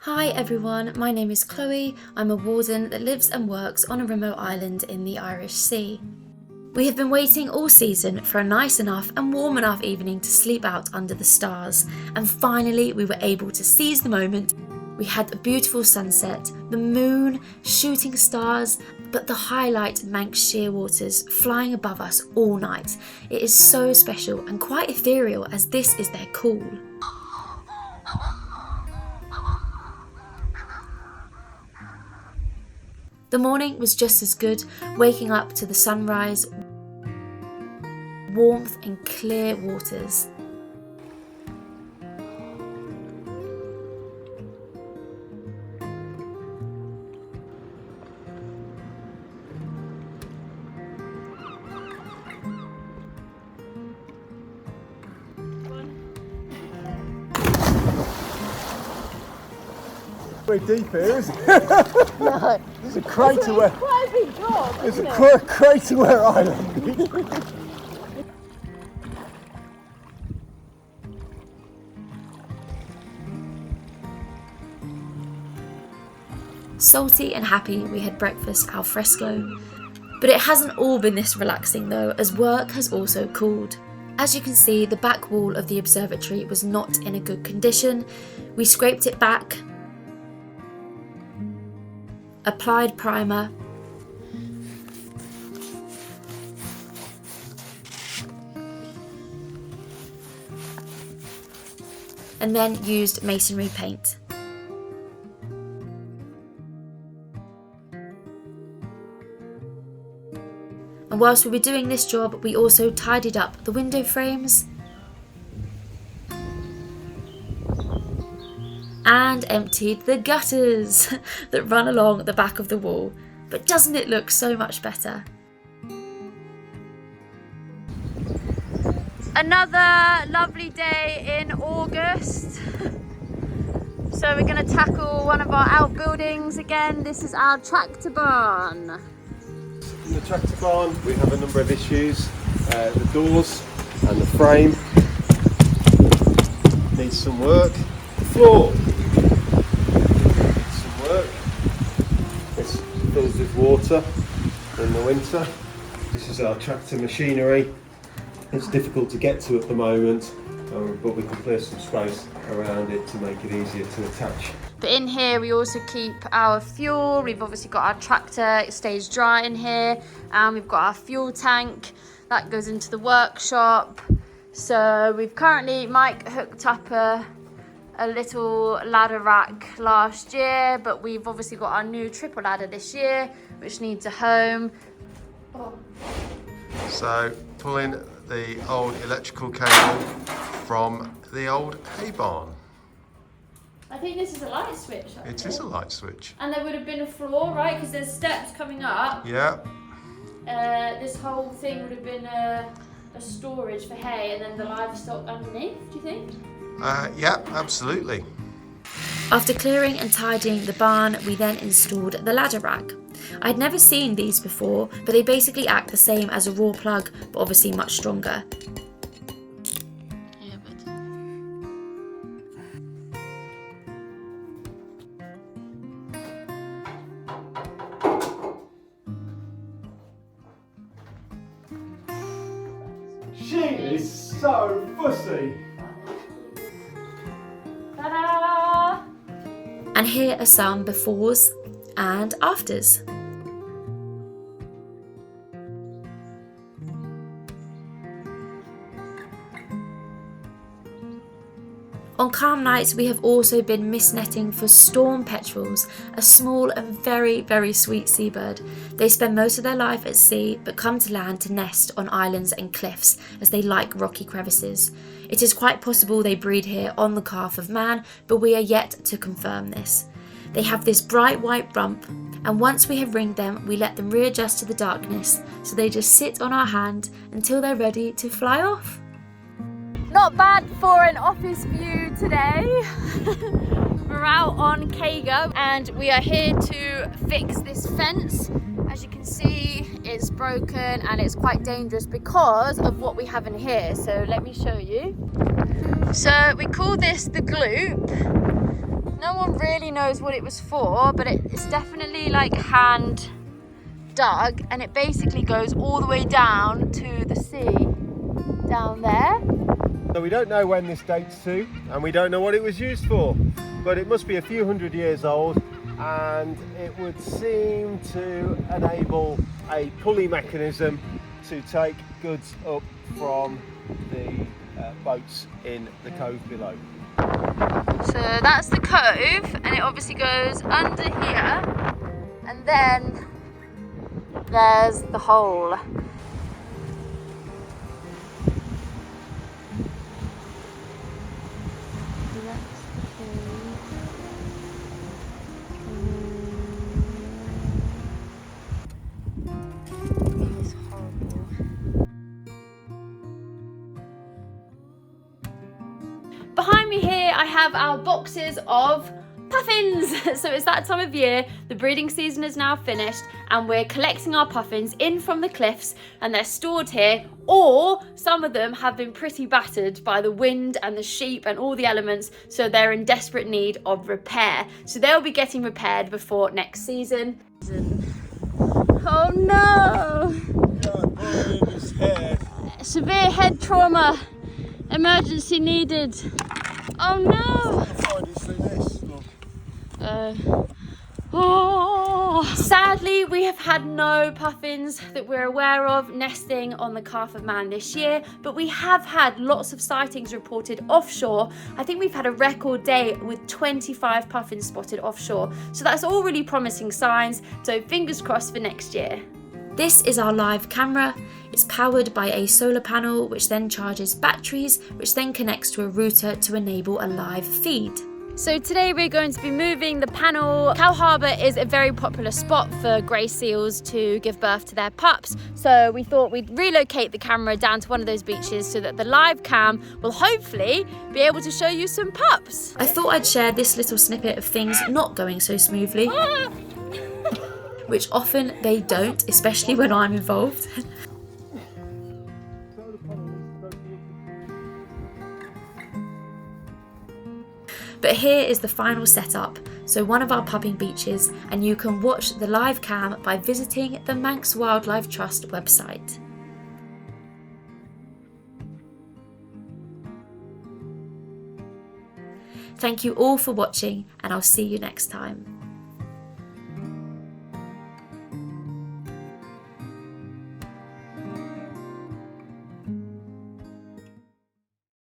Hi everyone, my name is Chloe. I'm a warden that lives and works on a remote island in the Irish Sea. We have been waiting all season for a nice enough and warm enough evening to sleep out under the stars, and finally we were able to seize the moment. We had a beautiful sunset, the moon, shooting stars, but the highlight Manx shearwaters flying above us all night. It is so special and quite ethereal as this is their call. The morning was just as good, waking up to the sunrise, warmth and clear waters. Very deep here, isn't it? No. It's a craterware. It's quite a big job, It's a craterware island. Salty and happy, we had breakfast al fresco. But it hasn't all been this relaxing though, as work has also called. As you can see, the back wall of the observatory was not in a good condition. We scraped it back, applied primer, and then used masonry paint. And whilst we were doing this job, we also tidied up the window frames and emptied the gutters that run along the back of the wall. But doesn't it look so much better? Another lovely day in August. So we're going to tackle one of our outbuildings again. This is our tractor barn. In the tractor barn we have a number of issues. The doors and the frame needs some work. The floor needs some work. It's filled with water in the winter. This is our tractor machinery. It's difficult to get to at the moment, but we can clear some space around it to make it easier to attach. But in here we also keep our fuel. We've obviously got our tractor, it stays dry in here, and we've got our fuel tank that goes into the workshop. So we've currently, Mike hooked up a little ladder rack last year, but we've obviously got our new triple ladder this year, which needs a home. So pulling the old electrical cable from the old hay barn. I think this is a light switch. It is a light switch. And there would have been a floor, right? Because there's steps coming up. Yeah. This whole thing would have been a storage for hay, and then the livestock underneath, do you think? Yeah, absolutely. After clearing and tidying the barn, we then installed the ladder rack. I'd never seen these before, but they basically act the same as a raw plug, but obviously much stronger. She is so fussy. Ta-da! And here are some befores and afters. On calm nights, we have also been mist netting for storm petrels, a small and very, very sweet seabird. They spend most of their life at sea, but come to land to nest on islands and cliffs, as they like rocky crevices. It is quite possible they breed here on the calf of man, but we are yet to confirm this. They have this bright white rump, and once we have ringed them, we let them readjust to the darkness, so they just sit on our hand until they're ready to fly off. Not bad for an office view today. We're out on Kaga and we are here to fix this fence. As you can see, it's broken and it's quite dangerous because of what we have in here. So let me show you. So we call this the Gloop. No one really knows what it was for, but it's definitely like hand dug, and it basically goes all the way down to the sea down there. So we don't know when this dates to, and we don't know what it was used for, but it must be a few hundred years old, and it would seem to enable a pulley mechanism to take goods up from the boats in the cove below. So that's the cove, and it obviously goes under here, and then there's the hole. Behind me here I have our boxes of puffins. So it's that time of year, the breeding season is now finished, and we're collecting our puffins in from the cliffs, and they're stored here, or some of them have been pretty battered by the wind and the sheep and all the elements, so they're in desperate need of repair. So they'll be getting repaired before next season. Oh no! Severe head trauma. Emergency needed. Oh no! Sadly, we have had no puffins that we're aware of nesting on the Calf of Man this year, but we have had lots of sightings reported offshore. I think we've had a record day with 25 puffins spotted offshore, so that's all really promising signs, so fingers crossed for next year. This is our live camera. It's powered by a solar panel, which then charges batteries, which then connects to a router to enable a live feed. So today we're going to be moving the panel. Cow Harbour is a very popular spot for grey seals to give birth to their pups. So we thought we'd relocate the camera down to one of those beaches so that the live cam will hopefully be able to show you some pups. I thought I'd share this little snippet of things not going so smoothly. Which often they don't, especially when I'm involved. But here is the final setup, so one of our pupping beaches, and you can watch the live cam by visiting the Manx Wildlife Trust website. Thank you all for watching, and I'll see you next time.